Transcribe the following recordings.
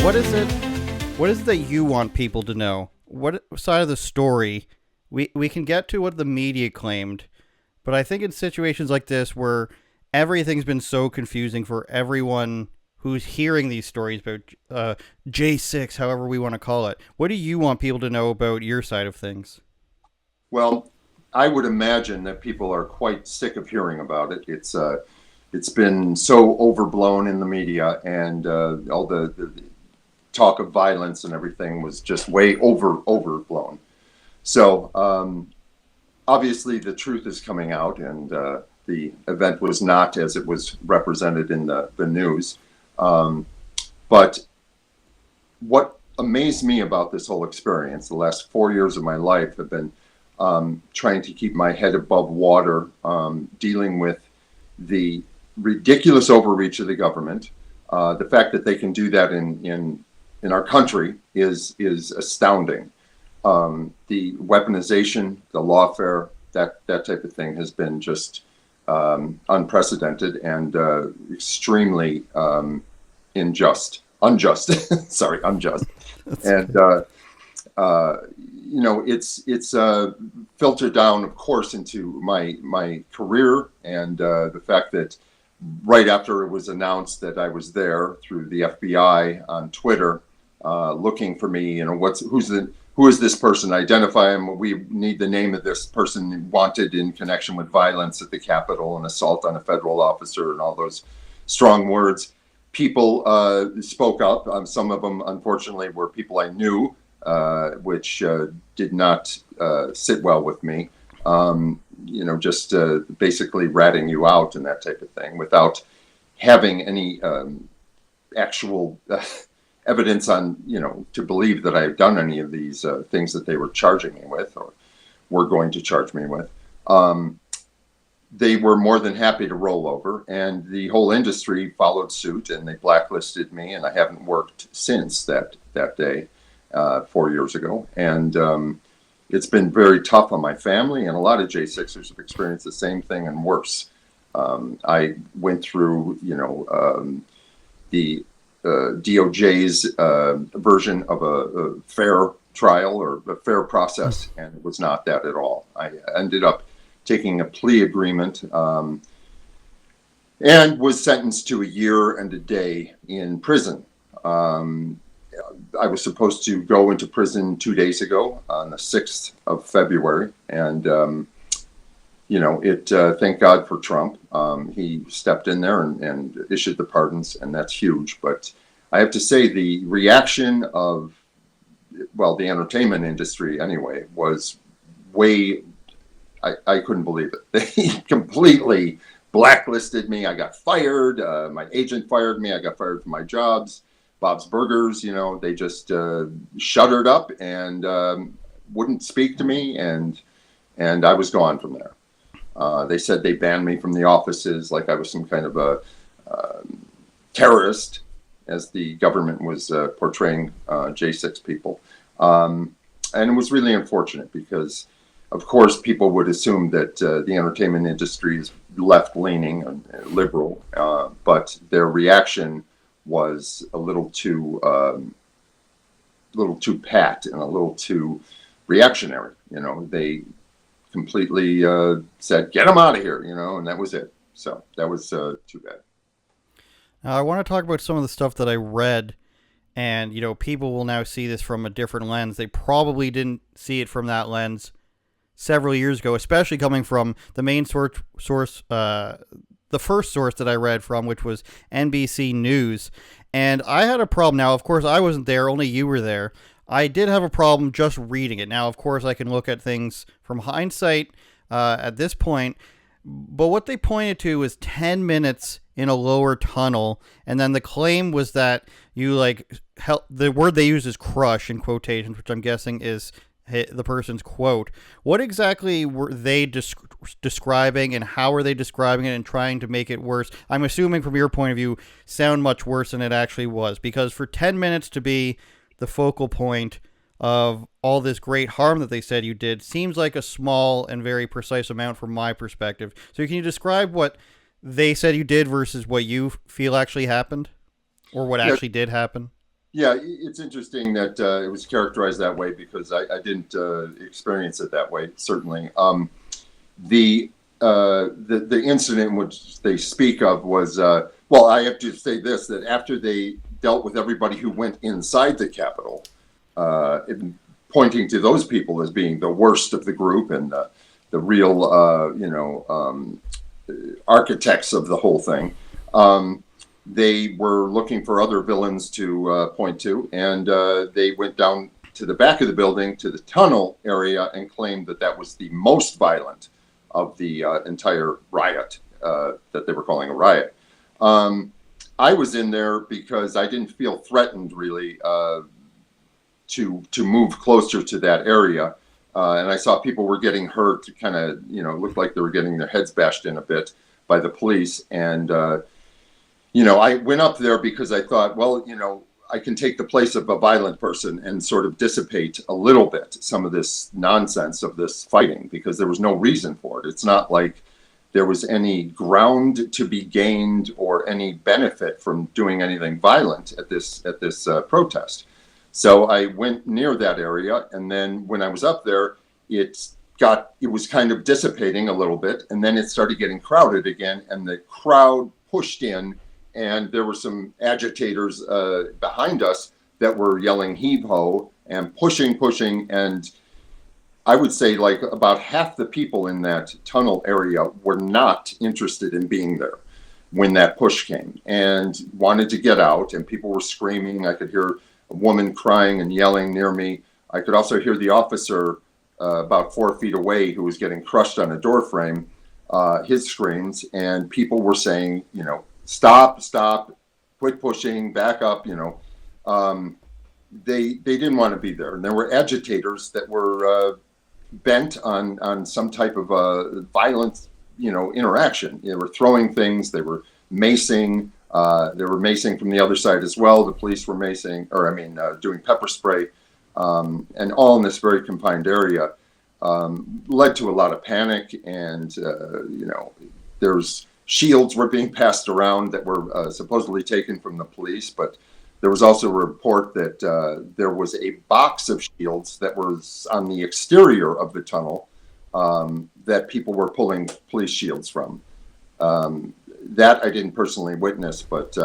What is it? What is it that you want people to know? What side of the story? We can get to what the media claimed, but I think in situations like this where everything's been so confusing for everyone who's hearing these stories about J6, however we want to call it, what do you want people to know about your side of things? Well, I would imagine that people are quite sick of hearing about it. It's been so overblown in the media, and all the talk of violence and everything was just way overblown. So obviously the truth is coming out, and the event was not as it was represented in the news. But what amazed me about this whole experience, the last 4 years of my life have been trying to keep my head above water, dealing with the ridiculous overreach of the government. The fact that they can do that in our country is astounding. The weaponization, the lawfare, that type of thing has been just unprecedented and extremely unjust. Sorry, unjust. And it's filtered down, of course, into my career, and the fact that right after it was announced that I was there through the FBI on Twitter, looking for me, who is this person? Identify him. We need the name of this person wanted in connection with violence at the Capitol and assault on a federal officer and all those strong words. People spoke up. Some of them, unfortunately, were people I knew, which did not sit well with me. Just basically ratting you out and that type of thing without having any actual evidence on, to believe that I have done any of these things that they were charging me with or were going to charge me with. They were more than happy to roll over, and the whole industry followed suit, and they blacklisted me, and I haven't worked since that day 4 years ago. And it's been very tough on my family, and a lot of J6ers have experienced the same thing and worse. I went through, the DOJ's version of a fair trial or a fair process, and it was not that at all. I ended up taking a plea agreement and was sentenced to a year and a day in prison. I was supposed to go into prison 2 days ago on the 6th of February. And, thank God for Trump. He stepped in there and issued the pardons, and that's huge. But I have to say the reaction of, the entertainment industry anyway, was I couldn't believe it. They completely blacklisted me. I got fired. My agent fired me. I got fired from my jobs. Bob's Burgers, they just shuttered up and wouldn't speak to me, and I was gone from there. They said they banned me from the offices like I was some kind of a terrorist, as the government was portraying J6 people. And it was really unfortunate because, of course, people would assume that the entertainment industry is left-leaning and liberal, but their reaction was a little too pat and a little too reactionary. They completely said, "Get them out of here," and that was it. So that was too bad. Now, I want to talk about some of the stuff that I read, and people will now see this from a different lens. They probably didn't see it from that lens several years ago, especially coming from the main source, the first source that I read from, which was NBC News. And I had a problem. Now, of course, I wasn't there. Only you were there. I did have a problem just reading it. Now, of course, I can look at things from hindsight at this point. But what they pointed to was 10 minutes in a lower tunnel. And then the claim was that you the word they use is crush in quotations, which I'm guessing is the person's quote. What exactly were they describing, and how are they describing it and trying to make it worse? I'm assuming from your point of view, sound much worse than it actually was, because for 10 minutes to be the focal point of all this great harm that they said you did seems like a small and very precise amount from my perspective. So can you describe what they said you did versus what you feel actually happened, or what actually did happen? Yeah, it's interesting that it was characterized that way because I didn't experience it that way. Certainly, the the incident which they speak of was well. I have to say this: that after they dealt with everybody who went inside the Capitol, pointing to those people as being the worst of the group and the real, architects of the whole thing. They were looking for other villains to point to, and they went down to the back of the building to the tunnel area and claimed that that was the most violent of the entire riot that they were calling a riot. I was in there because I didn't feel threatened really to move closer to that area, and I saw people were getting hurt. Kind of, looked like they were getting their heads bashed in a bit by the police, and I went up there because I thought, well, I can take the place of a violent person and sort of dissipate a little bit some of this nonsense of this fighting, because there was no reason for it. It's not like there was any ground to be gained or any benefit from doing anything violent at this protest. So I went near that area, and then when I was up there, it was kind of dissipating a little bit, and then it started getting crowded again, and the crowd pushed in, and there were some agitators behind us that were yelling heave ho and pushing, and I would say like about half the people in that tunnel area were not interested in being there when that push came and wanted to get out, and people were screaming. I could hear a woman crying and yelling near me. I could also hear the officer about 4 feet away who was getting crushed on a door frame, his screams, and people were saying, stop, quit pushing, back up, they didn't want to be there. And there were agitators that were bent on some type of violent, interaction. They were throwing things, they were macing, from the other side as well. The police were macing, doing pepper spray, and all in this very confined area. Led to a lot of panic, and there's shields were being passed around that were supposedly taken from the police, but there was also a report that there was a box of shields that was on the exterior of the tunnel that people were pulling police shields from. That I didn't personally witness, but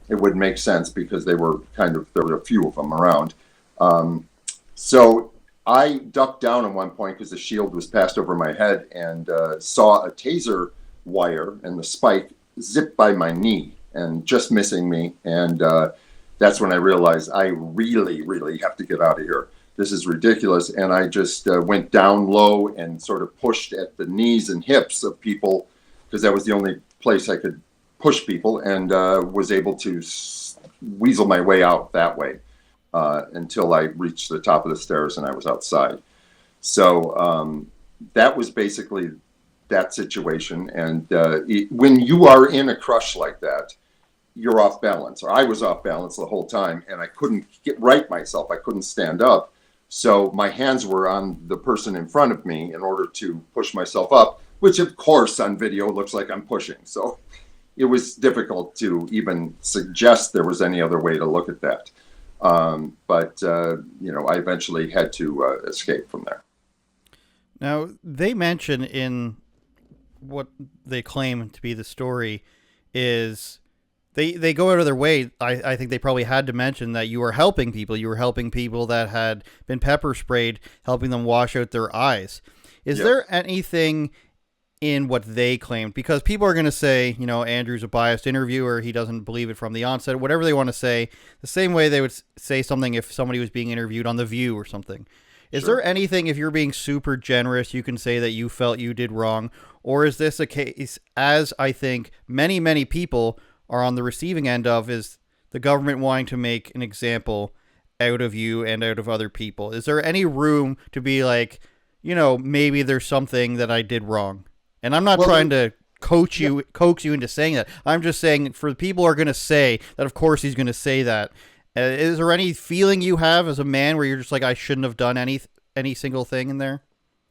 it would make sense because there were a few of them around. So I ducked down at one point because the shield was passed over my head, and saw a taser wire and the spike zip by my knee and just missing me. And that's when I realized I really, really have to get out of here. This is ridiculous. And I just went down low and sort of pushed at the knees and hips of people, because that was the only place I could push people, and was able to weasel my way out that way until I reached the top of the stairs and I was outside. So that was basically that situation. And when you are in a crush like that, you're off balance, or I was off balance the whole time, and I couldn't get right myself. I couldn't stand up. So my hands were on the person in front of me in order to push myself up, which of course on video looks like I'm pushing. So it was difficult to even suggest there was any other way to look at that. But I eventually had to escape from there. Now, they mention in what they claim to be the story is they go out of their way. I think they probably had to mention that you were helping people. You were helping people that had been pepper sprayed, helping them wash out their eyes. Is there anything in what they claimed? Because people are going to say, Andrew's a biased interviewer. He doesn't believe it from the onset, whatever they want to say, the same way they would say something if somebody was being interviewed on The View or something. Is there anything, if you're being super generous, you can say that you felt you did wrong? Or is this a case, as I think many, many people are on the receiving end of, is the government wanting to make an example out of you and out of other people? Is there any room to be like, maybe there's something that I did wrong? And I'm not trying to coax you into saying that. I'm just saying, for the people who are going to say that, of course he's going to say that. Is there any feeling you have as a man where you're just like, I shouldn't have done any single thing in there?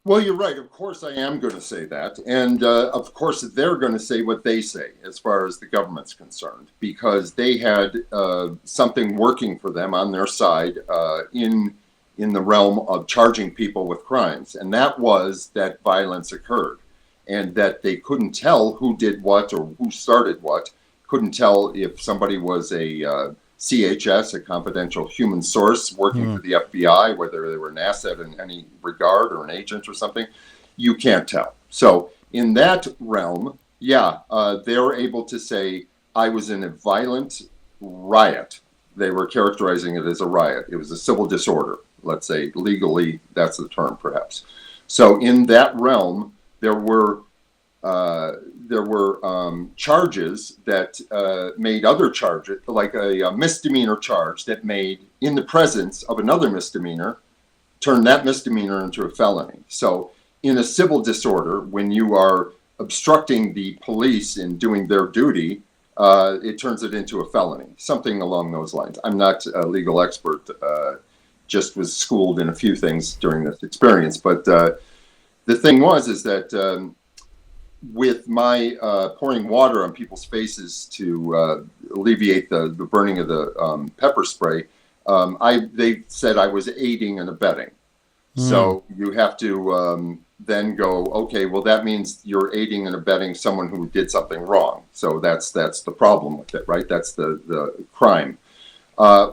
Well, you're right. Of course, I am going to say that. And of course, they're going to say what they say as far as the government's concerned, because they had something working for them on their side in the realm of charging people with crimes. And that was that violence occurred and that they couldn't tell who did what or who started what, couldn't tell if somebody was a CHS, a confidential human source working for the FBI, whether they were an asset in any regard or an agent or something. You can't tell. So in that realm, yeah, they're able to say, I was in a violent riot. They were characterizing it as a riot. It was a civil disorder. Let's say legally, that's the term perhaps. So in that realm, there were charges that made other charges, like a misdemeanor charge that made, in the presence of another misdemeanor, turned that misdemeanor into a felony. So in a civil disorder, when you are obstructing the police in doing their duty, it turns it into a felony, something along those lines. I'm not a legal expert, just was schooled in a few things during this experience. But the thing is that with my pouring water on people's faces to alleviate the burning of the pepper spray, they said I was aiding and abetting. So you have to then go, okay, well, that means you're aiding and abetting someone who did something wrong. So that's the problem with it, right? That's the crime.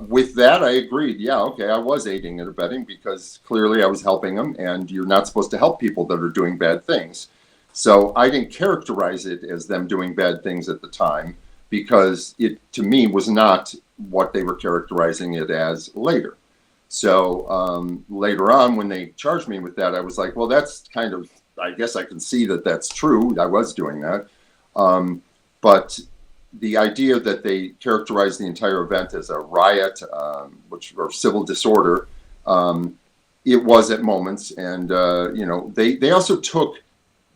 With that, I agreed. Yeah, okay, I was aiding and abetting because clearly I was helping them, and you're not supposed to help people that are doing bad things. So I didn't characterize it as them doing bad things at the time because it, to me, was not what they were characterizing it as later. So later on, when they charged me with that, I was like, well, that's kind of, I guess I can see that that's true. I was doing that. But the idea that they characterized the entire event as a riot, or civil disorder, it was at moments. And, they also took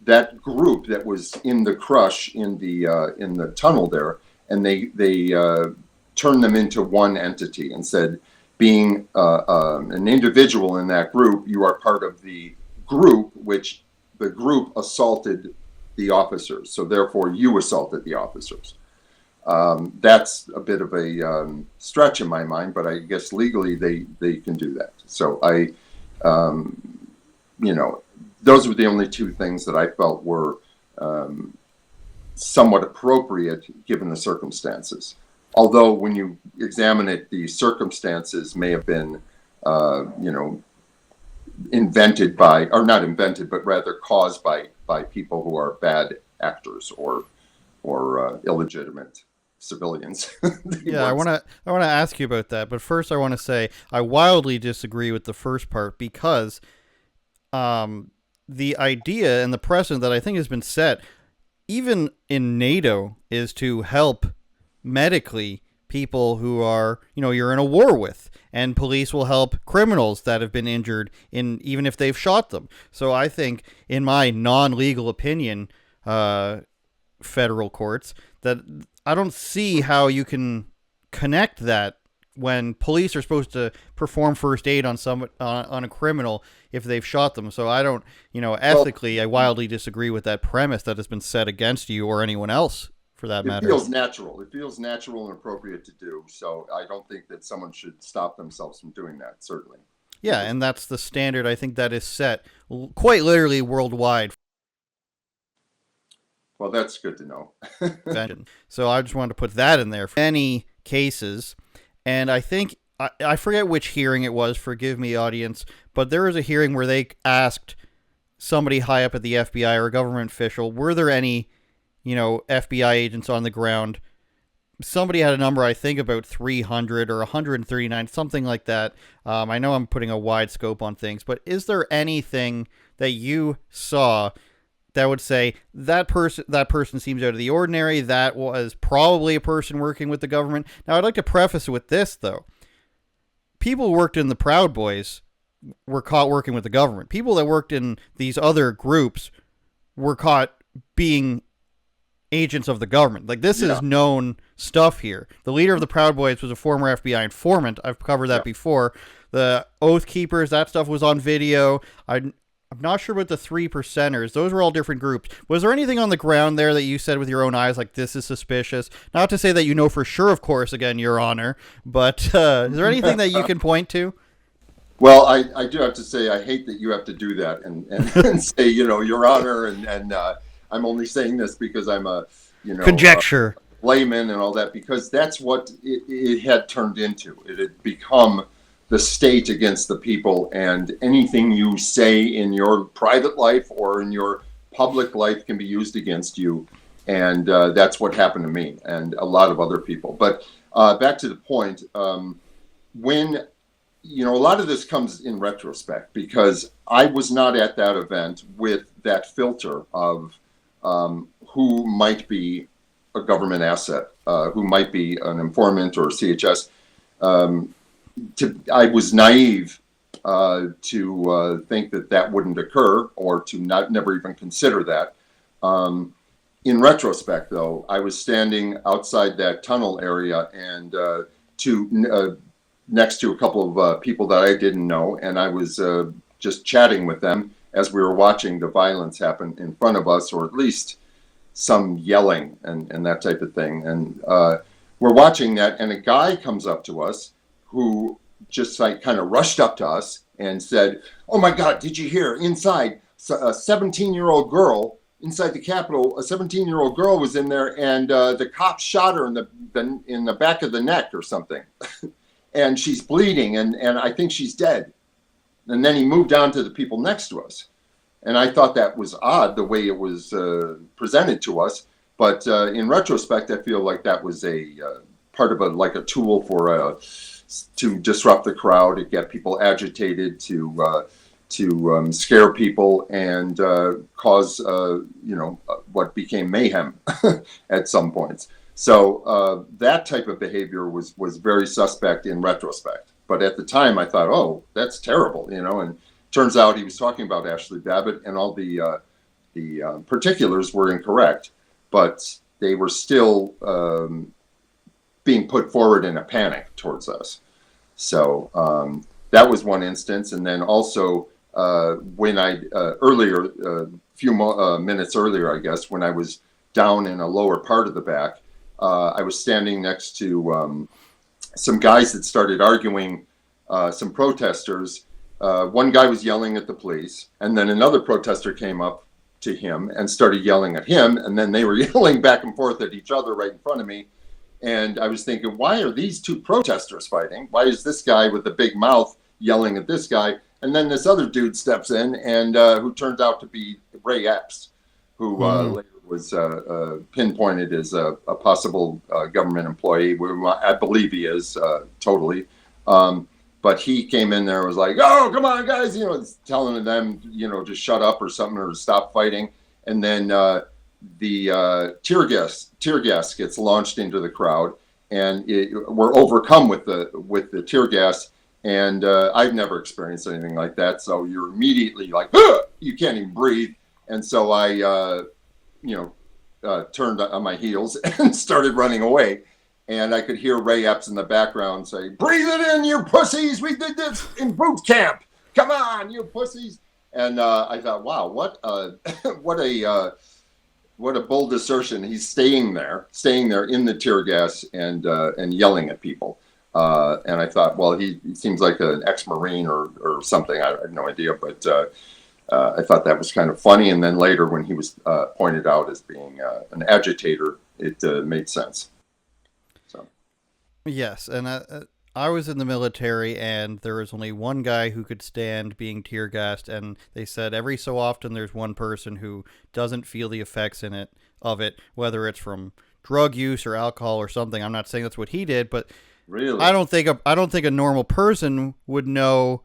that group that was in the crush in the tunnel there, and they turned them into one entity and said, being an individual in that group, you are part of the group, which the group assaulted the officers. So therefore, you assaulted the officers. That's a bit of a stretch in my mind, but I guess legally they can do that. So those were the only two things that I felt were somewhat appropriate given the circumstances. Although when you examine it, the circumstances may have been, invented by, or not invented, but rather caused by people who are bad actors or illegitimate civilians. Yeah, I want to ask you about that, but first I want to say I wildly disagree with the first part because the idea and the precedent that I think has been set, even in NATO, is to help medically people who are, you're in a war with, and police will help criminals that have been injured even if they've shot them. So I think, in my non-legal opinion, federal courts, that I don't see how you can connect that when police are supposed to perform first aid on a criminal if they've shot them. So I don't, ethically, I wildly disagree with that premise that has been set against you or anyone else for that matter. It feels natural. It feels natural and appropriate to do. So I don't think that someone should stop themselves from doing that, certainly. Yeah, and that's the standard I think that is set quite literally worldwide. Well, that's good to know. So I just wanted to put that in there for any cases. And I think, I forget which hearing it was, forgive me, audience, but there was a hearing where they asked somebody high up at the FBI or a government official, were there any, FBI agents on the ground? Somebody had a number, I think about 300 or 139, something like that. I know I'm putting a wide scope on things, but is there anything that you saw that would say that person seems out of the ordinary, that was probably a person working with the government? Now, I'd like to preface with this, though. People who worked in the Proud Boys were caught working with the government. People that worked in these other groups were caught being agents of the government. Like, this is known stuff here. The leader of the Proud Boys was a former FBI informant. I've covered that before. The Oath Keepers, that stuff was on video. I'm not sure about the 3%ers. Those were all different groups. Was there anything on the ground there that you said with your own eyes, like, this is suspicious? Not to say that you know for sure, of course, again, Your Honor, but is there anything that you can point to? Well, I do have to say I hate that you have to do that and say, Your Honor, and I'm only saying this because I'm a, Conjecture. layman and all that, because that's what it had turned into. It had become the state against the people, and anything you say in your private life or in your public life can be used against you. And that's what happened to me and a lot of other people. But back to the point, when, a lot of this comes in retrospect, because I was not at that event with that filter of who might be a government asset, who might be an informant or CHS. I was naive to think that wouldn't occur, or to never even consider that. In retrospect, though, I was standing outside that tunnel area and next to a couple of people that I didn't know, and I was just chatting with them as we were watching the violence happen in front of us, or at least some yelling and that type of thing. And we're watching that, and a guy comes up to us who just like kind of rushed up to us and said, "Oh my God, did you hear? Inside, a 17-year-old girl inside the Capitol, a 17-year-old girl was in there, and the cops shot her in the back of the neck or something, and she's bleeding, and I think she's dead." And then he moved on to the people next to us, and I thought that was odd the way it was presented to us. But in retrospect, I feel like that was a part of a tool for to disrupt the crowd, to get people agitated, to scare people, and cause what became mayhem at some points. So that type of behavior was very suspect in retrospect. But at the time, I thought, "Oh, that's terrible," And turns out he was talking about Ashley Babbitt, and all the particulars were incorrect, but they were still being put forward in a panic towards us. So that was one instance. And then also when I few minutes earlier, I guess, when I was down in a lower part of the back, I was standing next to some guys that started arguing, some protesters. One guy was yelling at the police, and then another protester came up to him and started yelling at him, and then they were yelling back and forth at each other right in front of me. And I was thinking, why are these two protesters fighting? Why is this guy with the big mouth yelling at this guy? And then this other dude steps in, and who turns out to be Ray Epps, who later was pinpointed as a possible government employee. I believe he is totally. But he came in there and was like, "Oh, come on, guys," telling them, to shut up or something, or to stop fighting. And then the tear gas gets launched into the crowd, and we're overcome with the tear gas. And I've never experienced anything like that. So you're immediately like, you can't even breathe. And so I, turned on my heels and started running away. And I could hear Ray Epps in the background say, "Breathe it in, you pussies. We did this in boot camp. Come on, you pussies." And I thought, wow, what a bold assertion. He's staying there in the tear gas and yelling at people. And I thought, well, he seems like an ex-Marine or something. I have no idea, but I thought that was kind of funny. And then later, when he was pointed out as being an agitator, it made sense. So, yes, and I was in the military, and there was only one guy who could stand being tear gassed, and they said every so often there's one person who doesn't feel the effects of it, whether it's from drug use or alcohol or something. I'm not saying that's what he did, but really, I don't think a normal person would know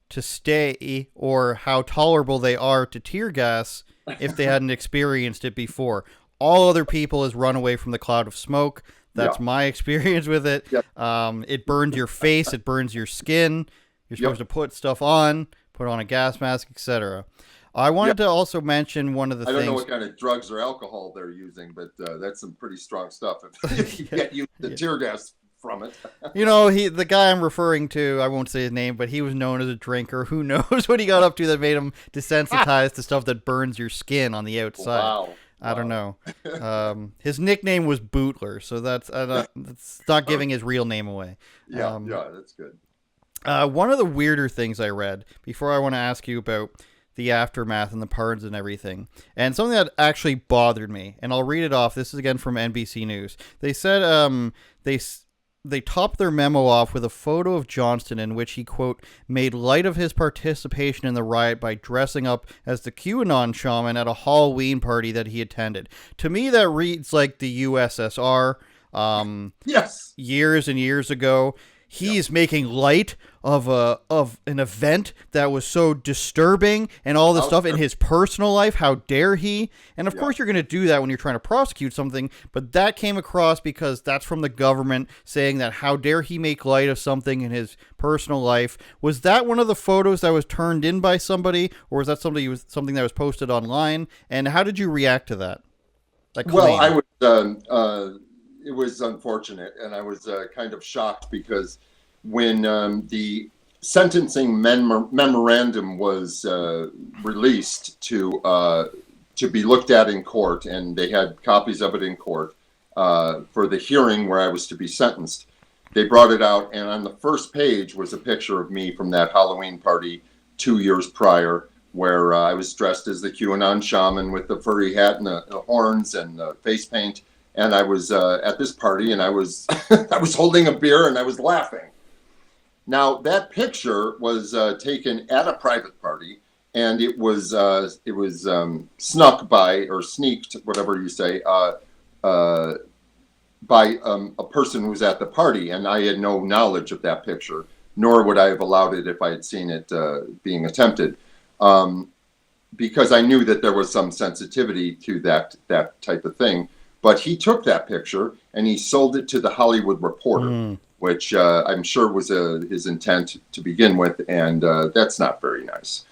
to stay or how tolerable they are to tear gas if they hadn't experienced it before. All other people has run away from the cloud of smoke. That's my experience with it. Yep. It burns your face. It burns your skin. You're supposed to put stuff on, put on a gas mask, etc. I wanted to also mention one of the things. I don't know what kind of drugs or alcohol they're using, but that's some pretty strong stuff. If you get used to tear gas from it. The guy I'm referring to, I won't say his name, but he was known as a drinker. Who knows what he got up to that made him desensitized to stuff that burns your skin on the outside. Wow. I don't know. His nickname was Bootler, so that's not giving his real name away. Yeah, that's good. One of the weirder things I read, before I want to ask you about the aftermath and the pardons and everything, and something that actually bothered me, and I'll read it off. This is again from NBC News. They said they topped their memo off with a photo of Johnston in which he, quote, made light of his participation in the riot by dressing up as the QAnon shaman at a Halloween party that he attended. To me, that reads like the USSR. Yes. Years and years ago. He's making light of an event that was so disturbing and all this stuff in his personal life. How dare he? And of course you're going to do that when you're trying to prosecute something, but that came across because that's from the government saying that how dare he make light of something in his personal life. Was that one of the photos that was turned in by somebody, or was that something that was posted online? And how did you react to that? Well, I would it was unfortunate, and I was kind of shocked because when the sentencing memorandum was released to be looked at in court, and they had copies of it in court for the hearing where I was to be sentenced, they brought it out, and on the first page was a picture of me from that Halloween party 2 years prior, where I was dressed as the QAnon shaman with the furry hat and the horns and the face paint. And I was at this party, and I was I was holding a beer, and I was laughing. Now that picture was taken at a private party, and it was snuck by, or sneaked, whatever you say, by a person who was at the party, and I had no knowledge of that picture, nor would I have allowed it if I had seen it being attempted, because I knew that there was some sensitivity to that type of thing. But he took that picture and he sold it to the Hollywood Reporter, which I'm sure was his intent to begin with, and that's not very nice.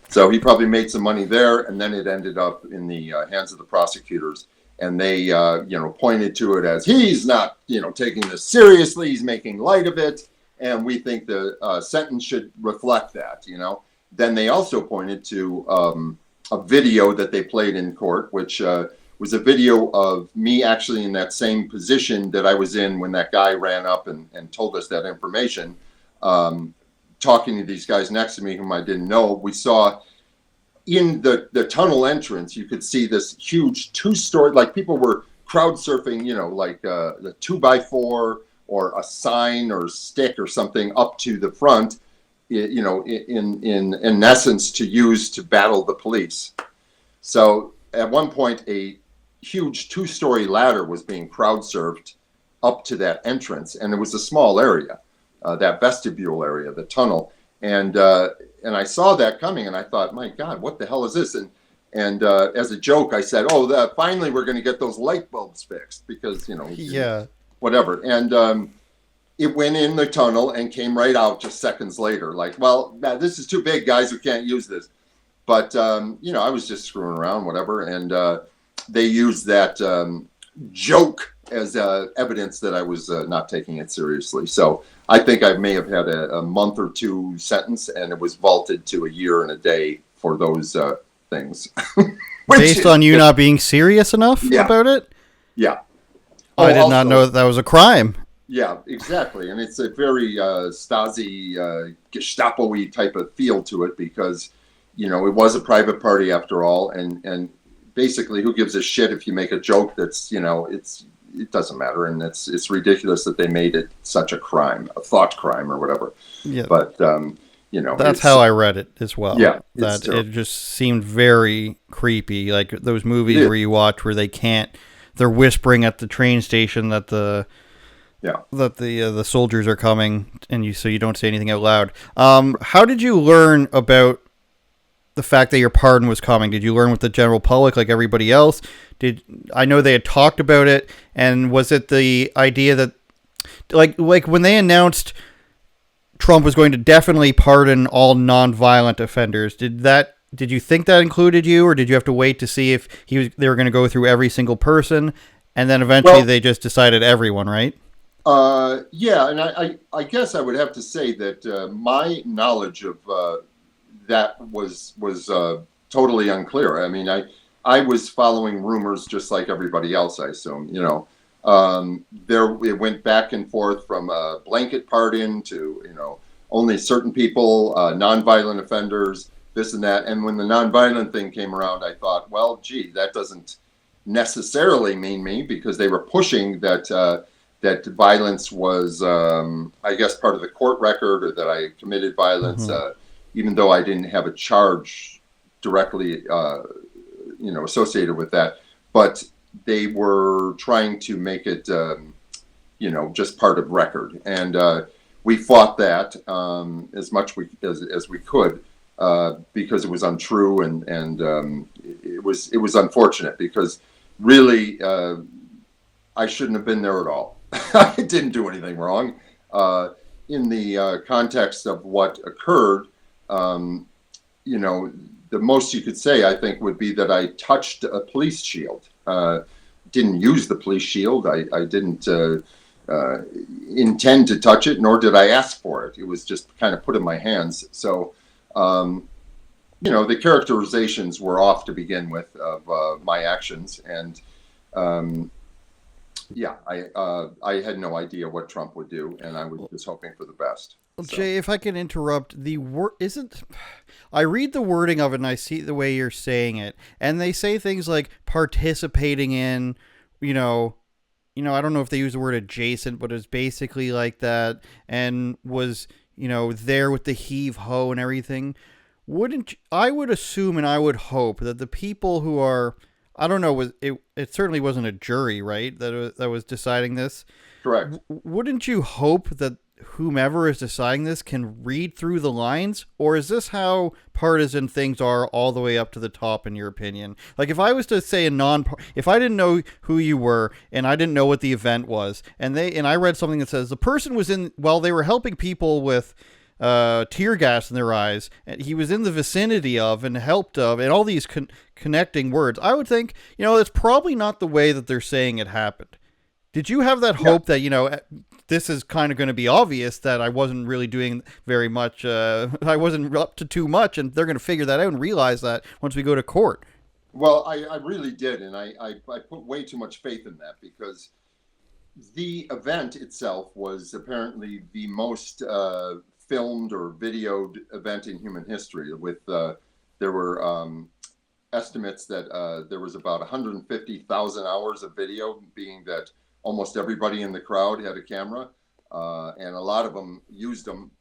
So he probably made some money there, and then it ended up in the hands of the prosecutors, and they pointed to it as he's not taking this seriously, he's making light of it, and we think the sentence should reflect that. Then they also pointed to a video that they played in court, which was a video of me actually in that same position that I was in when that guy ran up and told us that information, talking to these guys next to me whom I didn't know. We saw in the tunnel entrance, you could see this huge 2-story, like people were crowd surfing, like the 2x4 or a sign or stick or something up to the front, in essence to use to battle the police. So at one point, a huge 2-story ladder was being crowd surfed up to that entrance, and it was a small area, that vestibule area, the tunnel, and I saw that coming, and I thought, my God, what the hell is this? And as a joke, I said, finally we're going to get those light bulbs fixed, because whatever. And it went in the tunnel and came right out just seconds later. Like, well, this is too big, guys. We can't use this. But I was just screwing around, whatever, and they used that joke as evidence that I was not taking it seriously. So I think I may have had a month or two sentence, and it was vaulted to a year and a day for those things. Based on you not being serious enough about it? Yeah. I did not know that was a crime. Yeah, exactly. And it's a very Stasi, Gestapo-y type of feel to it, because it was a private party after all, and basically, who gives a shit if you make a joke that's, it doesn't matter, and it's ridiculous that they made it such a crime, a thought crime or whatever. Yeah. But that's how I read it as well. Yeah, that it just seemed very creepy, like those movies where you watch where they're whispering at the train station that the soldiers are coming, and so you don't say anything out loud. How did you learn about the fact that your pardon was coming? Did you learn with the general public like everybody else? I know they had talked about it, and was it the idea that like when they announced Trump was going to definitely pardon all non-violent offenders, did you think that included you, or did you have to wait to see if they were going to go through every single person, and then eventually they just decided everyone, right? Yeah, and I guess I would have to say that my knowledge of that was totally unclear. I mean, I was following rumors just like everybody else, I assume. There it went back and forth from a blanket pardon to only certain people, nonviolent offenders, this and that. And when the nonviolent thing came around, I thought, well, gee, that doesn't necessarily mean me, because they were pushing that that violence was, I guess, part of the court record, or that I committed violence, Mm-hmm. even though I didn't have a charge directly, associated with that. But they were trying to make it, just part of record, and we fought that as much as we could, because it was untrue, and it was unfortunate, because really I shouldn't have been there at all. I didn't do anything wrong. In the context of what occurred, um, the most you could say, I think, would be that I touched a police shield. Didn't use the police shield. I didn't intend to touch it, nor did I ask for it. It was just kind of put in my hands. So, the characterizations were off to begin with of my actions, and yeah, I had no idea what Trump would do, and I was just hoping for the best. Well, So Jay, if I can interrupt, the word isn't. I read the wording of it and I see the way you're saying it, and they say things like participating in, you know, I don't know if they use the word adjacent, but it's basically like that, and was there with the heave ho and everything. I would assume and I would hope that the people who are, I don't know, was it? It certainly wasn't a jury, right? That was deciding this. correct. Wouldn't you hope that whomever is deciding this can read through the lines, or is this how partisan things are all the way up to the top, in your opinion? Like, if I was to say if I didn't know who you were and I didn't know what the event was, and I read something that says the person was they were helping people with tear gas in their eyes, and he was in the vicinity of and helped of, and all these connecting words, I would think, it's probably not the way that they're saying it happened. Did you have that Yeah. hope that, this is kind of going to be obvious that I wasn't really doing very much, I wasn't up to too much, and they're going to figure that out and realize that once we go to court? Well, I really did, and I put way too much faith in that, because the event itself was apparently the most filmed or videoed event in human history. There were estimates that there was about 150,000 hours of video, being that almost everybody in the crowd had a camera, and a lot of them used them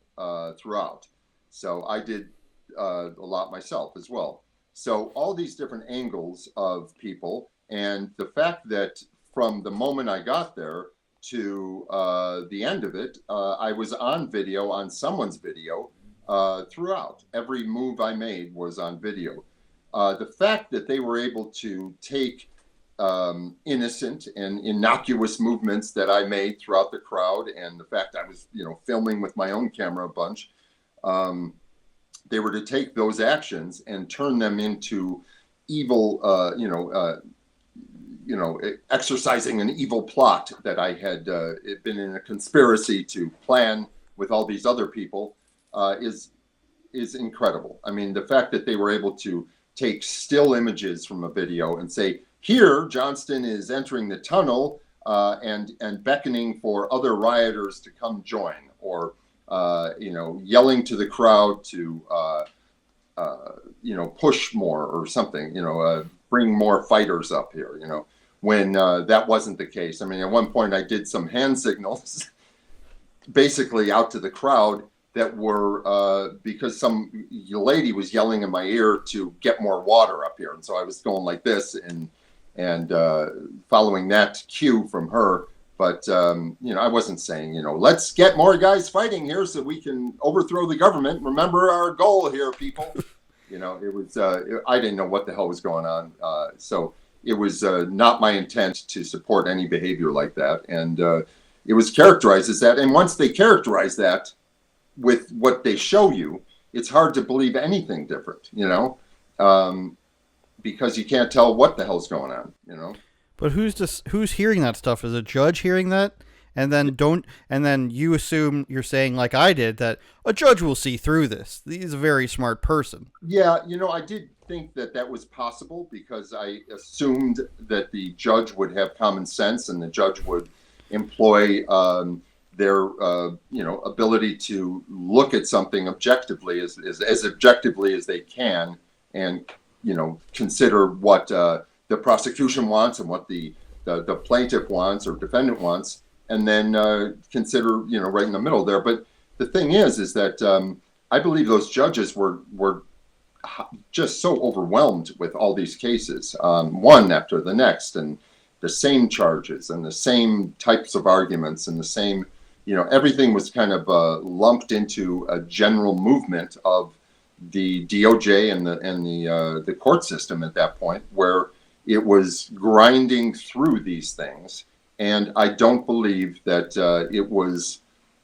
throughout. So I did a lot myself as well. So all these different angles of people, and the fact that from the moment I got there to the end of it, I was on video, on someone's video, throughout. Every move I made was on video. The fact that they were able to take innocent and innocuous movements that I made throughout the crowd, and the fact I was, filming with my own camera a bunch, um, they were to take those actions and turn them into evil, exercising an evil plot that I had been in a conspiracy to plan with all these other people, is incredible. I mean, the fact that they were able to take still images from a video and say, here, Johnston is entering the tunnel and beckoning for other rioters to come join, or yelling to the crowd to push more or something, bring more fighters up here, when that wasn't the case. I mean, at one point I did some hand signals basically out to the crowd that were because some lady was yelling in my ear to get more water up here, and so I was going like this and following that cue from her. But I wasn't saying, let's get more guys fighting here so we can overthrow the government. Remember our goal here, people. It was I didn't know what the hell was going on, so it was not my intent to support any behavior like that, and it was characterized as that. And once they characterize that with what they show you, it's hard to believe anything different, because you can't tell what the hell's going on. But who's hearing that stuff? Is a judge hearing that? And then you assume you're saying, like I did, that a judge will see through this. He's a very smart person. Yeah, I did think that that was possible because I assumed that the judge would have common sense and the judge would employ their ability to look at something objectively as objectively as they can, and consider what the prosecution wants and what the plaintiff wants or defendant wants, and then consider right in the middle there. But the thing is that I believe those judges were just so overwhelmed with all these cases, one after the next, and the same charges and the same types of arguments and the same, everything was kind of lumped into a general movement of the DOJ and the court system at that point, where it was grinding through these things. And I don't believe that it was.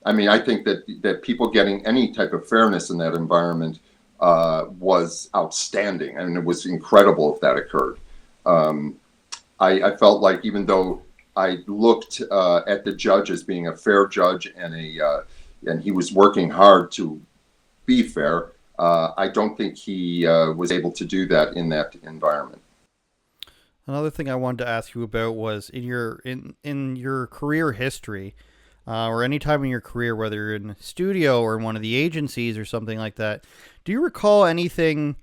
I mean, I think that people getting any type of fairness in that environment was outstanding. I mean, it was incredible if that occurred. I felt like, even though I looked at the judge as being a fair judge and he was working hard to be fair, I don't think he was able to do that in that environment. Another thing I wanted to ask you about was in your career history, or any time in your career, whether you're in a studio or in one of the agencies or something like that, do you recall anything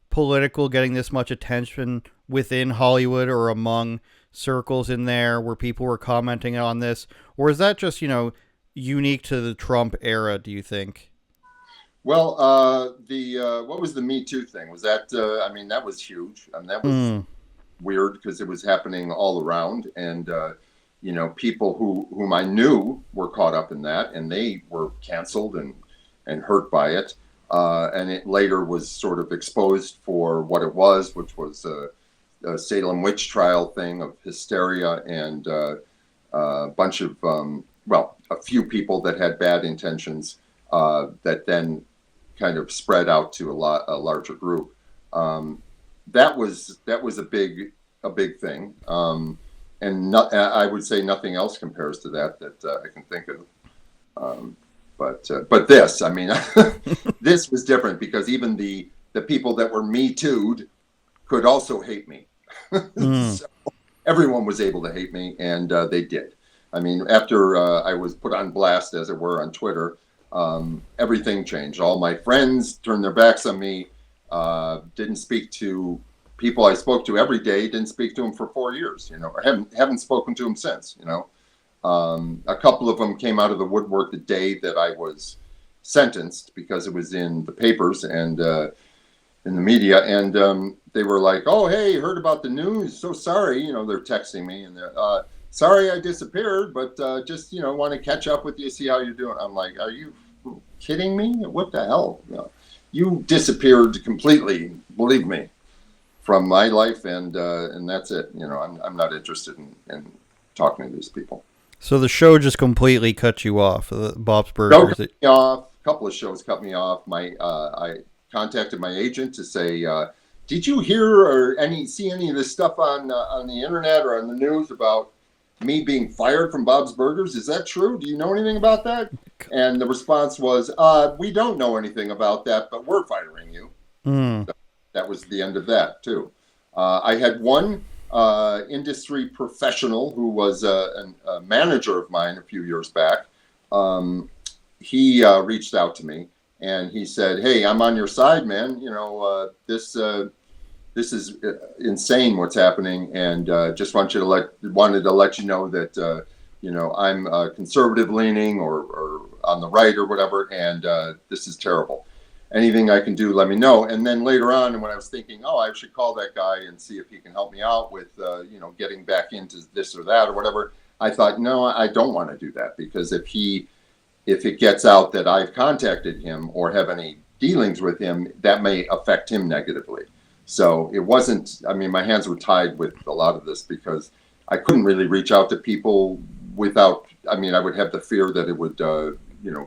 political getting this much attention within Hollywood or among circles in there where people were commenting on this? Or is that just, unique to the Trump era, do you think? Well, what was the MeToo thing? Was that, that was huge. I mean, that was weird because it was happening all around, and people whom I knew were caught up in that, and they were canceled and hurt by it. And it later was sort of exposed for what it was, which was a Salem witch trial thing of hysteria and a bunch of, a few people that had bad intentions that then kind of spread out to a larger group. That was a big thing. And I would say nothing else compares to that I can think of. But this, this was different because even the people that were Me Too'd could also hate me. So everyone was able to hate me, and they did. I mean, after I was put on blast, as it were, on Twitter, everything changed. All my friends turned their backs on me, didn't speak to people I spoke to every day, didn't speak to them for 4 years, or haven't spoken to them since, A couple of them came out of the woodwork the day that I was sentenced, because it was in the papers and in the media, and they were like, "Oh, hey, heard about the news? So sorry." They're texting me, and they're sorry I disappeared, but just want to catch up with you, see how you're doing. I'm like, are you kidding me? What the hell? You disappeared completely, believe me, from my life, and that's it. I'm not interested in talking to these people. So the show just completely cut you off, Bob's Burgers? No, cut me off. A couple of shows cut me off. I contacted my agent to say, did you hear or see any of this stuff on the internet or on the news about me being fired from Bob's Burgers? Is that true? Do you know anything about that? And the response was, we don't know anything about that, but we're firing you. So that was the end of that, too. I had one industry professional who was a manager of mine a few years back. He reached out to me, and he said, "Hey, I'm on your side, man. This is insane what's happening, and just wanted to let you know that I'm conservative leaning or on the right or whatever, and this is terrible. Anything I can do, let me know." And then later on, when I was thinking, I should call that guy and see if he can help me out with getting back into this or that or whatever, I thought, no, I don't want to do that, because if it gets out that I've contacted him or have any dealings with him, that may affect him negatively. So it wasn't, my hands were tied with a lot of this, because I couldn't really reach out to people without, I would have the fear that it would,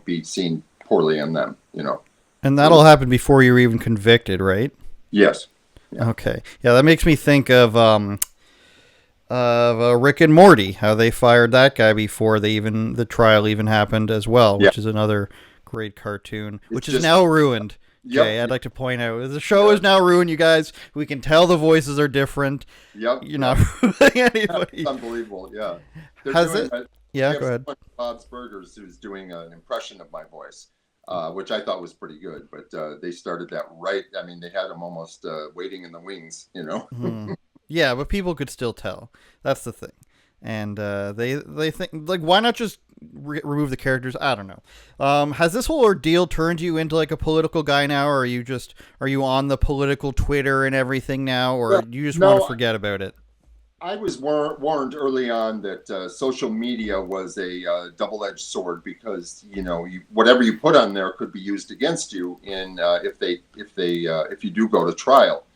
be seen poorly on them, And that'll happen before you're even convicted, right? Yes. Yeah. Okay. Yeah, that makes me think of of Rick and Morty, how they fired that guy before the trial even happened as well, Yeah, which is another great cartoon, it's which is just now ruined. Jay, yep, I'd like to point out the show yeah, is now ruined. You guys, we can tell the voices are different. yep, You're yep. not ruining It's anybody. unbelievable. Yeah, they're Has doing. it? We Yeah, have go ahead. someone, Bob's Burgers, who's doing an impression of my voice, which I thought was pretty good. But they started that right. I mean, they had him almost waiting in the wings. Hmm. Yeah, but people could still tell. That's the thing, and they think like why not just remove the characters? I don't know. Has this whole ordeal turned you into like a political guy now, or are you on the political Twitter and everything now, or Well, do you just want to no, forget about it? I was warned early on that social media was a double-edged sword because whatever you put on there could be used against you in if you do go to trial.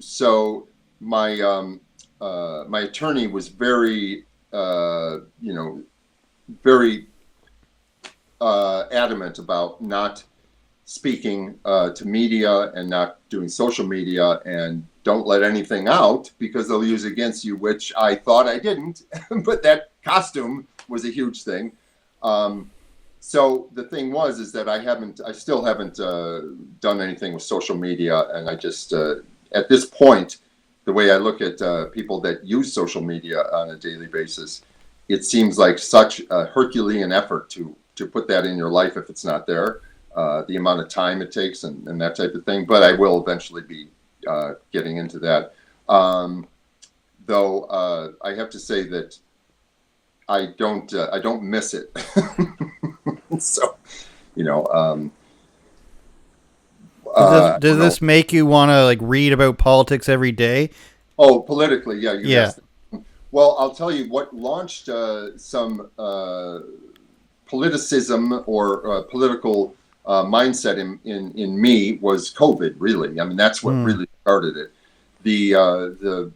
So my attorney was very very adamant about not speaking to media and not doing social media and don't let anything out because they'll use against you, which I thought I didn't, but that costume was a huge thing. So the thing is that I still haven't done anything with social media. And I just, at this point, the way I look at people that use social media on a daily basis, it seems like such a Herculean effort to put that in your life if it's not there. The amount of time it takes and that type of thing. But I will eventually be getting into that. Though I have to say that I don't miss it. So, you know, Does this make you want to like read about politics every day? oh, politically, yeah, you Yeah. asked. Well, I'll tell you what launched some politicism or political mindset in me was COVID. Really, I mean that's what Hmm. really started it. The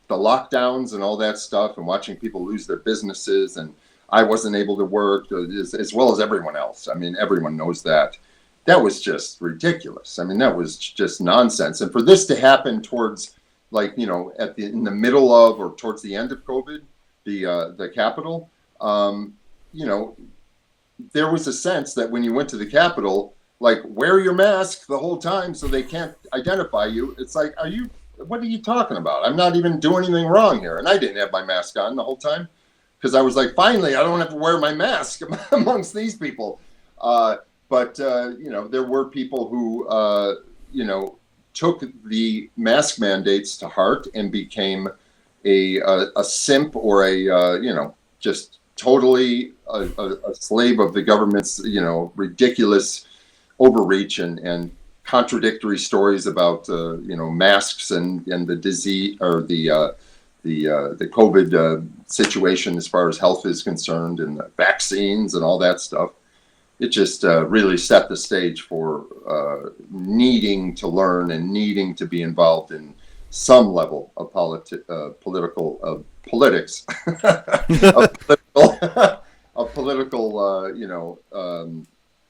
the lockdowns and all that stuff, and watching people lose their businesses, and I wasn't able to work as well as everyone else. I mean, everyone knows that. That was just ridiculous. I mean, that was just nonsense. And for this to happen towards, like in the middle of or towards the end of COVID, the Capitol, you know, there was a sense that when you went to the Capitol, like wear your mask the whole time so they can't identify you. It's like, what are you talking about? I'm not even doing anything wrong here. And I didn't have my mask on the whole time because I was like, finally, I don't have to wear my mask amongst these people. But there were people who, took the mask mandates to heart and became a simp or just totally a slave of the government's, ridiculous overreach and contradictory stories about, masks and the disease or the COVID situation as far as health is concerned and the vaccines and all that stuff. It just really set the stage for needing to learn and needing to be involved in some level of politics, of political, of political,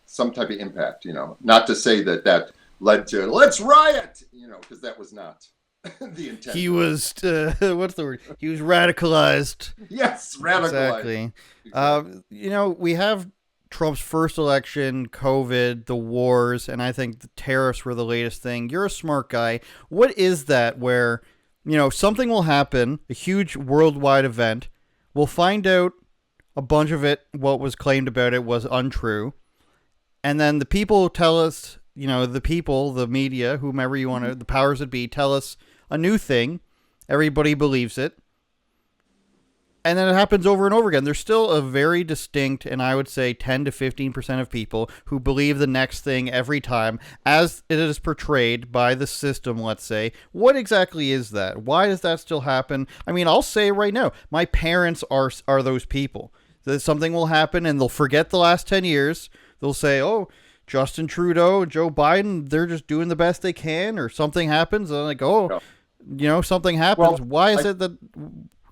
some type of impact. Not to say that led to let's riot, because that was not the intent. He was what's the word? He was radicalized. Yes, radicalized. Exactly. We have Trump's first election, COVID, the wars, and I think the tariffs were the latest thing. You're a smart guy. What is that where, something will happen, a huge worldwide event, we'll find out a bunch of it, what was claimed about it was untrue, and then the people tell us, the media, whomever you want to, the powers that be, tell us a new thing. Everybody believes it. And then it happens over and over again. There's still a very distinct, and I would say 10 to 15% of people who believe the next thing every time as it is portrayed by the system, let's say. What exactly is that? Why does that still happen? I mean, I'll say right now, my parents are those people. That something will happen and they'll forget the last 10 years. They'll say, oh, Justin Trudeau, Joe Biden, they're just doing the best they can, or something happens. And I'm like, oh, something happens. Well, why is it that...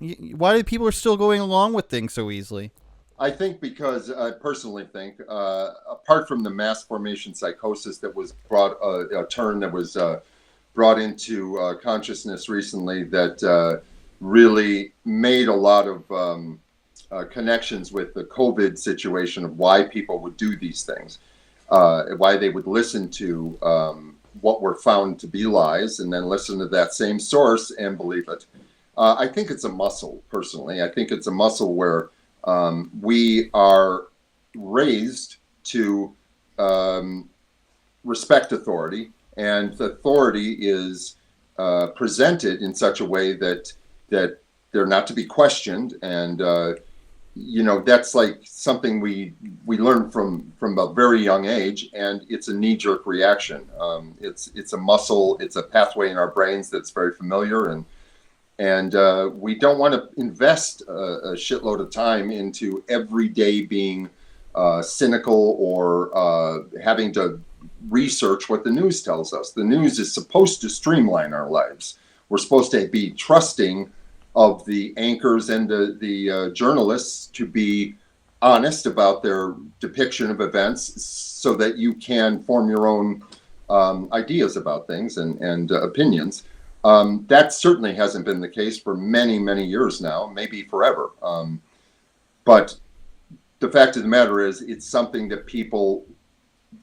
Why do people are still going along with things so easily? I think because I personally think, apart from the mass formation psychosis that was brought, a term that was brought into consciousness recently, that really made a lot of connections with the COVID situation of why people would do these things, why they would listen to what were found to be lies and then listen to that same source and believe it. I think it's a muscle, personally. I think it's a muscle where we are raised to respect authority, and authority is presented in such a way that they're not to be questioned, and that's like something we learn from a very young age, and it's a knee-jerk reaction. It's a muscle, it's a pathway in our brains that's very familiar, and we don't want to invest a shitload of time into every day being cynical or having to research what the news tells us. The news is supposed to streamline our lives. We're supposed to be trusting of the anchors and the journalists to be honest about their depiction of events so that you can form your own ideas about things and opinions. That certainly hasn't been the case for many, many years now, maybe forever. But the fact of the matter is, it's something that people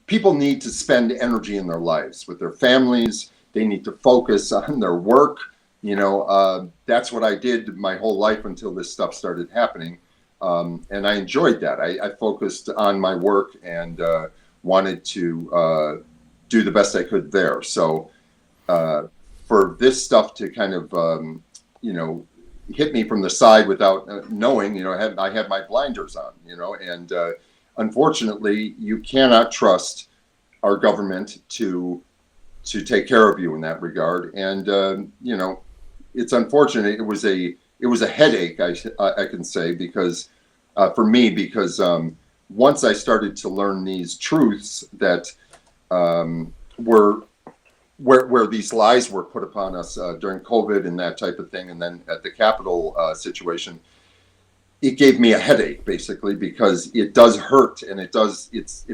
need to spend energy in their lives with their families. They need to focus on their work. That's what I did my whole life until this stuff started happening. And I enjoyed that. I focused on my work and wanted to do the best I could there. So for this stuff to kind of, hit me from the side without knowing, I had my blinders on, and unfortunately, you cannot trust our government to take care of you in that regard. And, it's unfortunate. It was a headache, I can say, because for me, because once I started to learn these truths that were where these lies were put upon us during COVID and that type of thing, and then at the Capitol situation, it gave me a headache, basically, because it does hurt, and it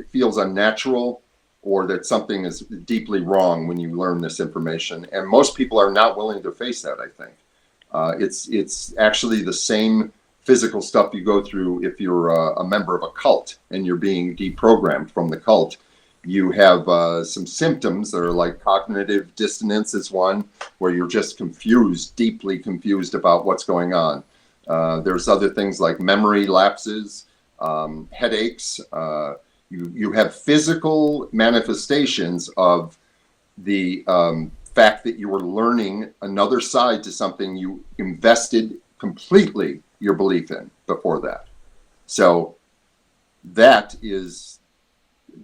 feels unnatural, or that something is deeply wrong when you learn this information. And most people are not willing to face that, I think. It's actually the same physical stuff you go through if you're a member of a cult and you're being deprogrammed from the cult. You have some symptoms that are like cognitive dissonance is one, where you're just confused, deeply confused about what's going on. There's other things like memory lapses, headaches. You have physical manifestations of the fact that you were learning another side to something you invested completely your belief in before that. So that is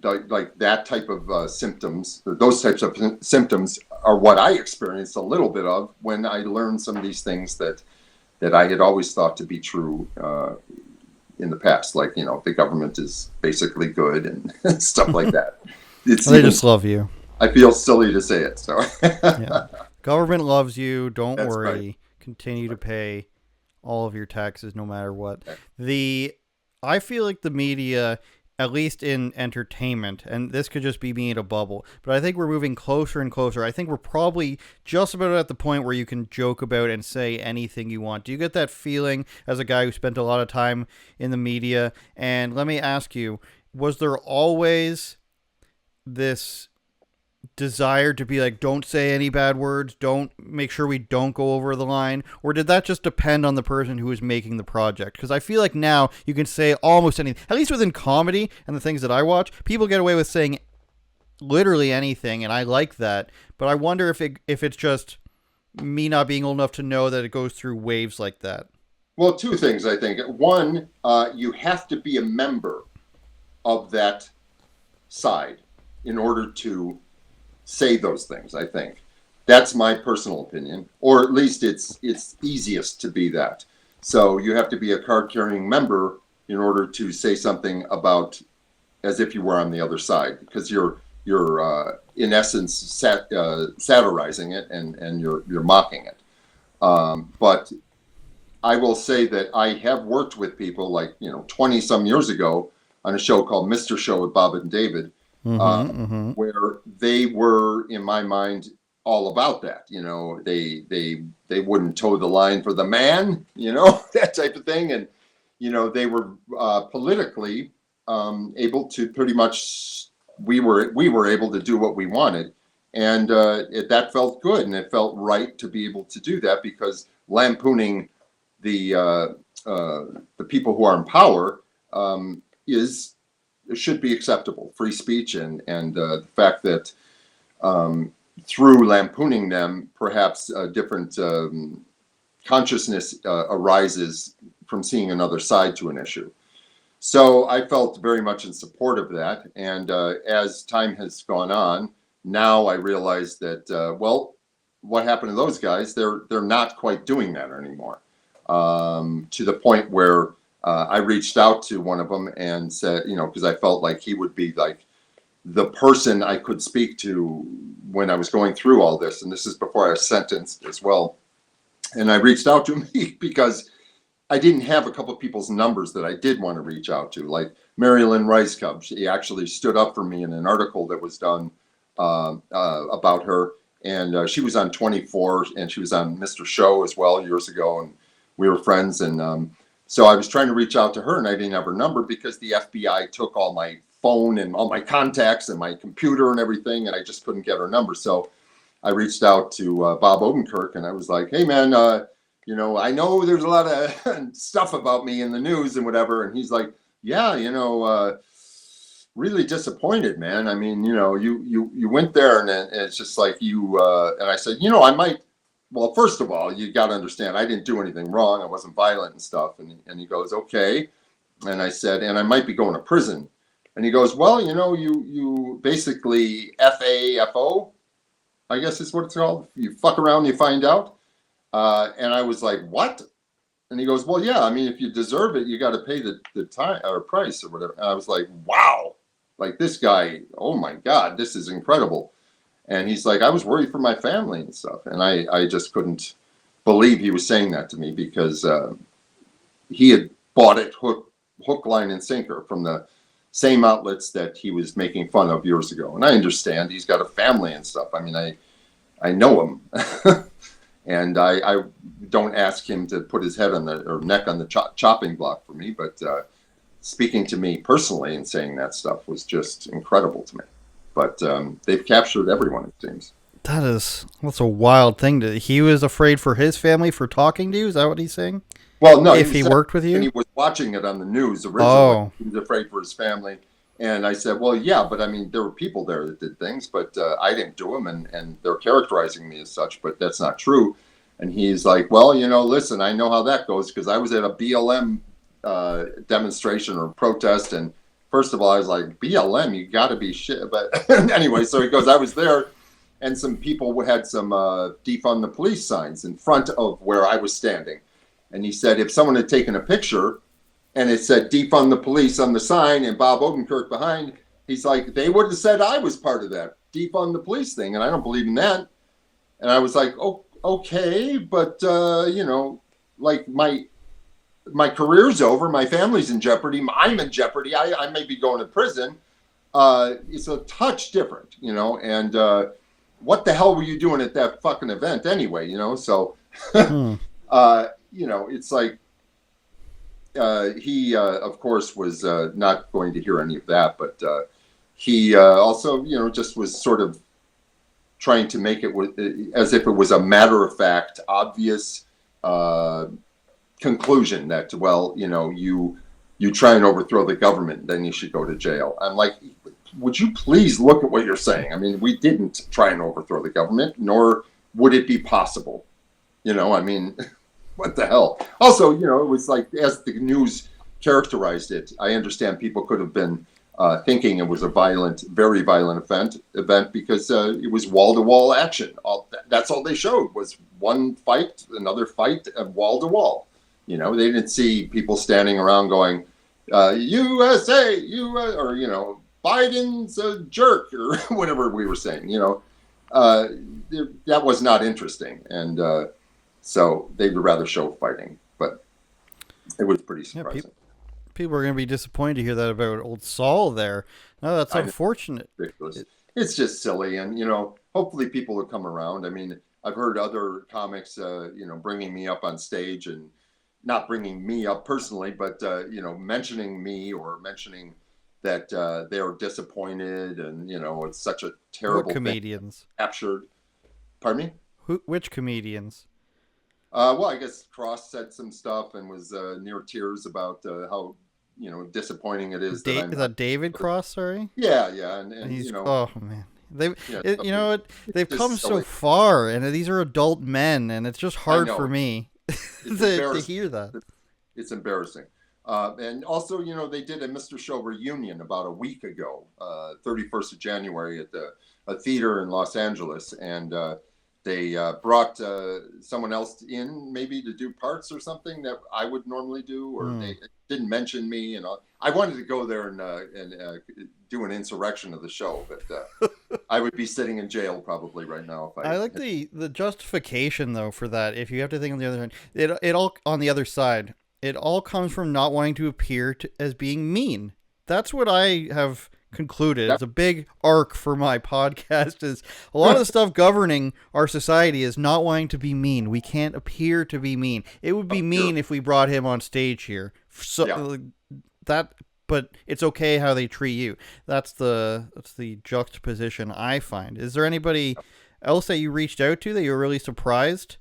like that type of symptoms, those types of symptoms are what I experienced a little bit of when I learned some of these things that I had always thought to be true in the past, like, the government is basically good and stuff like that. They just love you. I feel silly to say it. So yeah. Government loves you. Don't That's worry. right. Continue to pay all of your taxes no matter what. I feel like the media, at least in entertainment, and this could just be me in a bubble, but I think we're moving closer and closer. I think we're probably just about at the point where you can joke about and say anything you want. Do you get that feeling as a guy who spent a lot of time in the media? And let me ask you, was there always this desire to be like, don't say any bad words, don't make sure we don't go over the line, or did that just depend on the person who was making the project? Because I feel like now you can say almost anything, at least within comedy and the things that I watch, people get away with saying literally anything, and I like that. But I wonder if it's just me not being old enough to know that it goes through waves like that. Well, two things, I think. One, you have to be a member of that side in order to say those things, I think. That's my personal opinion, or at least it's easiest to be that. So you have to be a card-carrying member in order to say something about as if you were on the other side, because you're in essence satirizing it and you're mocking it. But I will say that I have worked with people like 20 some years ago on a show called Mr. Show with Bob and David. Where they were, in my mind, all about that. They wouldn't toe the line for the man, that type of thing. And, they were politically able to pretty much, we were able to do what we wanted. And that felt good. And it felt right to be able to do that, because lampooning the people who are in power should be acceptable. Free speech, and the fact that through lampooning them, perhaps a different consciousness arises from seeing another side to an issue. So I felt very much in support of that. And as time has gone on, now I realize that, what happened to those guys? They're not quite doing that anymore. To the point where I reached out to one of them and said, because I felt like he would be like the person I could speak to when I was going through all this. And this is before I was sentenced as well. And I reached out to him because I didn't have a couple of people's numbers that I did want to reach out to, like Marilyn Rice Cub. She actually stood up for me in an article that was done about her. And she was on 24, and she was on Mr. Show as well years ago. And we were friends. And so I was trying to reach out to her, and I didn't have her number because the FBI took all my phone and all my contacts and my computer and everything, and I just couldn't get her number. So I reached out to Bob Odenkirk, and I was like, hey, man, I know there's a lot of stuff about me in the news and whatever. And he's like, yeah, really disappointed, man. I mean, you went there, and it's just like you, and I said, I might, well, first of all, you got to understand, I didn't do anything wrong. I wasn't violent and stuff. And he goes, okay. And I said, and I might be going to prison. And he goes, well, you basically FAFO, I guess is what it's called. You fuck around, you find out. And I was like, what? And he goes, well, yeah, I mean, if you deserve it, you got to pay the time or price or whatever. And I was like, wow, like this guy, oh my God, this is incredible. And he's like, I was worried for my family and stuff. And I just couldn't believe he was saying that to me, because he had bought it hook, line, and sinker from the same outlets that he was making fun of years ago. And I understand he's got a family and stuff. I mean, I know him. And I don't ask him to put his head on or neck on the chopping block for me. But speaking to me personally and saying that stuff was just incredible to me. But they've captured everyone, it seems. That's a wild thing. He was afraid for his family for talking to you? Is that what he's saying? Well, no. If he worked with you? And he was watching it on the news originally. Oh. He was afraid for his family. And I said, well, yeah, but I mean, there were people there that did things, but I didn't do them. And they're characterizing me as such, but that's not true. And he's like, well, listen, I know how that goes, because I was at a BLM demonstration or protest. And first of all, I was like, BLM, you got to be shit. But anyway, so he goes, I was there, and some people had some defund the police signs in front of where I was standing. And he said, if someone had taken a picture and it said defund the police on the sign and Bob Odenkirk behind, he's like, they would have said I was part of that defund the police thing. And I don't believe in that. And I was like, oh, okay, but, like my career's over. My family's in jeopardy. I'm in jeopardy. I may be going to prison. It's a touch different, and what the hell were you doing at that fucking event anyway, So, it's like he, of course, was not going to hear any of that, but he also, just was sort of trying to make it as if it was a matter-of-fact, obvious conclusion that, well, you try and overthrow the government, then you should go to jail. I'm like, would you please look at what you're saying? I mean, we didn't try and overthrow the government, nor would it be possible. I mean, what the hell? Also, it was like, as the news characterized it, I understand people could have been thinking it was a very violent event because it was wall-to-wall action. That's all they showed was one fight, another fight, and wall-to-wall. They didn't see people standing around going, USA, or, Biden's a jerk, or whatever we were saying. That was not interesting. And so they would rather show fighting. But it was pretty surprising. Yeah, people are going to be disappointed to hear that about old Saul there. No, that's unfortunate. Ridiculous. It's just silly. And, hopefully people will come around. I mean, I've heard other comics, bringing me up on stage, and not bringing me up personally, but mentioning me, or mentioning that they're disappointed, and it's such a What terrible thing comedians? captured. Pardon me? Which comedians? Well, I guess Cross said some stuff and was near tears about how disappointing it is that I'm Is not. that David Cross? Sorry. Yeah, yeah, And he's oh man. yeah, You know what? They've just come so silly. far, and these are adult men, and it's just I hard know for me it's to embarrassing. hear that. It's embarrassing. And also, they did a Mr. Show reunion about a week ago, 31st of January, at a theater in Los Angeles, and they brought someone else in, maybe to do parts or something that I would normally do, or they didn't mention me. And I wanted to go there and do an insurrection of the show, but I would be sitting in jail probably right now if I. I like the justification though for that. If you have to think on the other hand, it all on the other side. It all comes from not wanting to appear as being mean. That's what I have concluded. It's a big arc for my podcast. Is a lot of the stuff governing our society is not wanting to be mean. We can't appear to be mean. It would be mean if we brought him on stage here. So that, but it's okay how they treat you. That's the juxtaposition I find. Is there anybody else that you reached out to that you were really surprised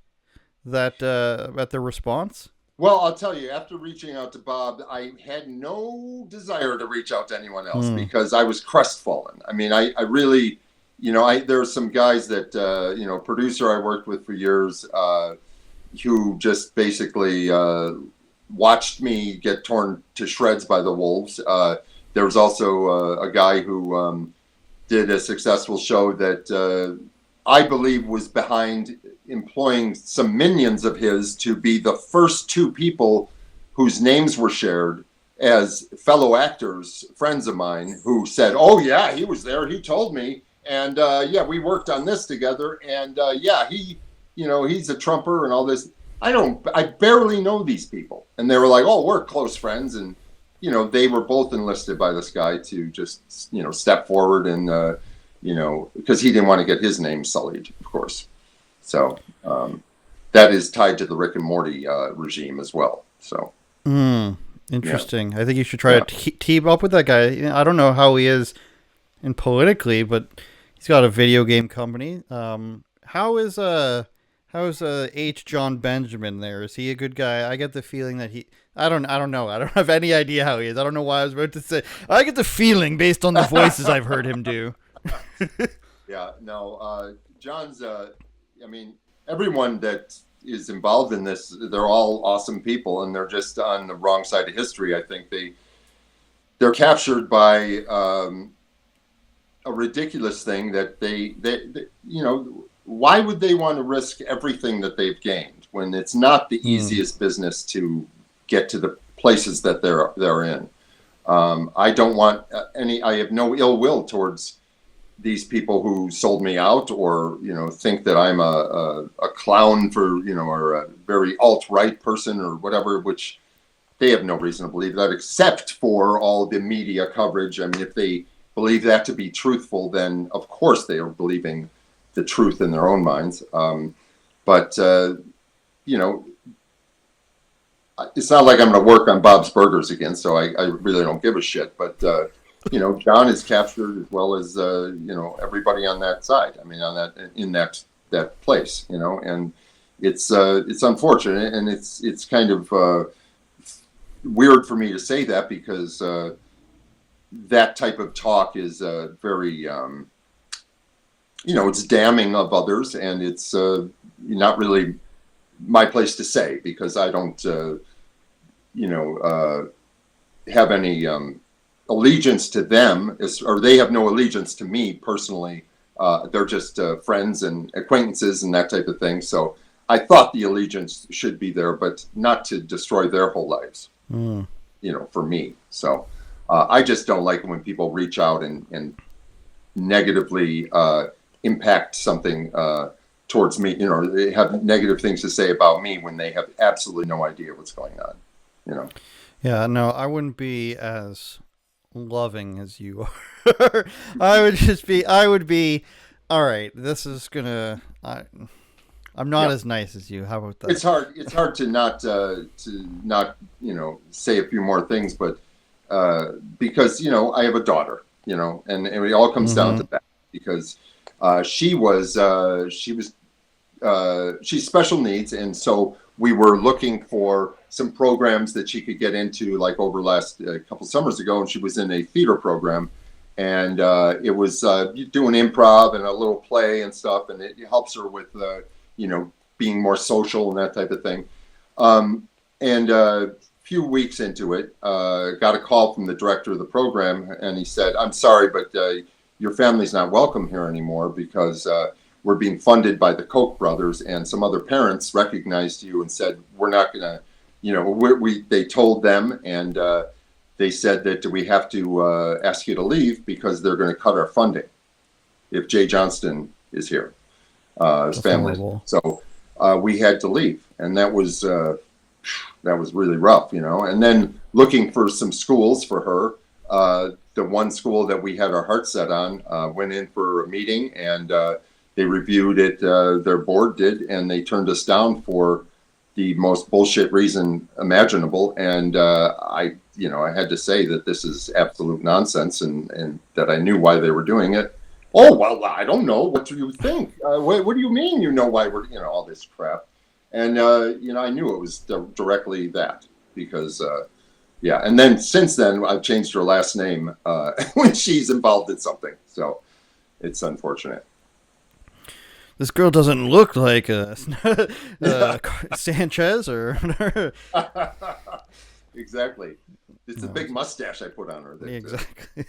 that at their response? Well, I'll tell you, after reaching out to Bob, I had no desire to reach out to anyone else because I was crestfallen. I mean, I really, there are some guys that, producer I worked with for years, who just basically watched me get torn to shreds by the wolves. There was also a guy who did a successful show that I believe was behind employing some minions of his to be the first two people whose names were shared as fellow actors, friends of mine, who said, "Oh yeah, he was there. He told me, and yeah, we worked on this together, and yeah, he's a Trumper and all this." I barely know these people, and they were like, "Oh, we're close friends," and they were both enlisted by this guy to just step forward and because he didn't want to get his name sullied, of course. So that is tied to the Rick and Morty regime as well. So interesting. I think you should try to team up with that guy. I don't know how he is in politically, but he's got a video game company. How is H. John Benjamin there? Is he a good guy? I get the feeling that I don't know. I don't have any idea how he is. I don't know why I was about to say. I get the feeling based on the voices I've heard him do. Yeah, no, John's. I mean, everyone that is involved in this, they're all awesome people, and they're just on the wrong side of history. I think they're captured by a ridiculous thing that they why would they want to risk everything that they've gained when it's not the easiest business to get to the places that they're in? I don't want I have no ill will towards these people who sold me out, or think that I'm a clown for or a very alt-right person or whatever, which they have no reason to believe that, except for all the media coverage. I mean, if they believe that to be truthful, then of course they are believing the truth in their own minds. But it's not like I'm going to work on Bob's Burgers again, so I really don't give a shit. But John is captured as well as everybody on that side. I mean, in that place, and it's unfortunate, and it's kind of weird for me to say that, because that type of talk is very it's damning of others, and it's not really my place to say, because I don't have any allegiance to them, or they have no allegiance to me personally. They're just friends and acquaintances and that type of thing. So I thought the allegiance should be there, but not to destroy their whole lives, for me. So I just don't like it when people reach out and negatively impact something towards me. They have negative things to say about me when they have absolutely no idea what's going on. Yeah, no, I wouldn't be as loving as you are. I would be All right, this is gonna. I'm not as nice as you. How about that? It's hard. It's hard to not say a few more things, but because I have a daughter, and it all comes down to that because she's special needs, and so we were looking for some programs that she could get into, like over last couple summers ago, and she was in a theater program, and it was doing improv and a little play and stuff, and it helps her with being more social and that type of thing. And a few weeks into it, got a call from the director of the program, and he said, "I'm sorry, but your family's not welcome here anymore because we're being funded by the Koch brothers, and some other parents recognized you and said, we're not going to, they told them, and they said that we have to ask you to leave because they're going to cut our funding if Jay Johnston is here, his family." Horrible. So we had to leave, and that was really rough, and then looking for some schools for her. The one school that we had our heart set on went in for a meeting, and they reviewed it, their board did, and they turned us down for the most bullshit reason imaginable. And I had to say that this is absolute nonsense, and that I knew why they were doing it. Oh, well, I don't know. What do you think? What do you mean you know why we're, all this crap? And, I knew it was directly that because, and then since then, I've changed her last name when she's involved in something. So it's unfortunate. This girl doesn't look like Sanchez or Exactly. It's a big mustache I put on her. Exactly.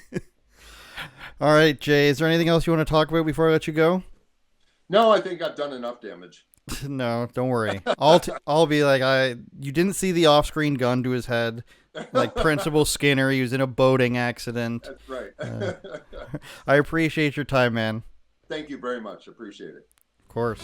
All right, Jay, is there anything else you want to talk about before I let you go? No, I think I've done enough damage. No, don't worry. I'll be like, you didn't see the off-screen gun to his head, like Principal Skinner. He was in a boating accident. That's right. I appreciate your time, man. Thank you very much. Appreciate it. Of course.